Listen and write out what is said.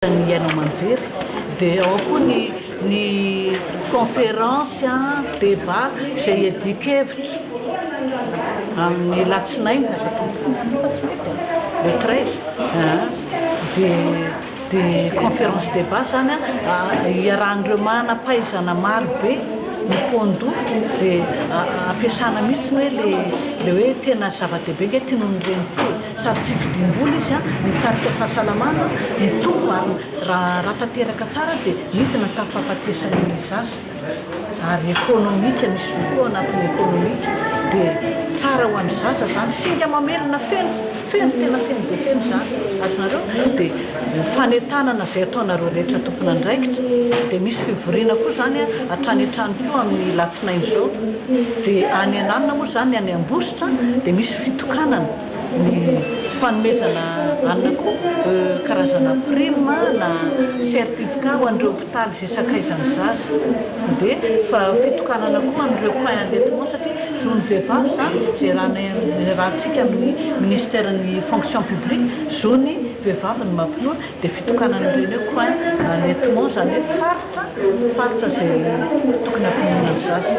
Iainao manjery dia ao koa ny conférence débat izay iadikevitra amin'ny latsinainy le 13 dia conférence débat zany iarahan'ireo manam-pahaizana maro be mipondo dia ampiasana mihitsy hoe le hoe tena zava-dehibe nge tianon'ireny sady tsy vidim-bola izy mitarika fahasalamana mitombo raha tanteraka tsara dia misy natao fahafatesana ny zaza ary ekonomika misy koa anatin'ny ekonomika dia tsara ho an'ny zaza zany singa mamelona feno tena feno dia feno zany azonareo dia fanentanana izay ataonareo rehetra tompona andraikitra dia misy fivoriana koa zany hatrany hatrany koa amin'ny latsinainy izao dia any ananina moa zany any Ambositra dia misy fitokanana ny fanomezana anona koa karazana prime na certificat ho an'ireo hôpitaly izay sakaizany zaza dia fa fitokanana koa amin'ireo point d'endettement satria zony vehivavy zany izay rahantsika amin'ny ministèren'ny fonction publique zony vehivavy ny mampinoa dia fitokanana ireny hoe point d'endettement zany hoe faritra izay tokony hampinoana ny zaza.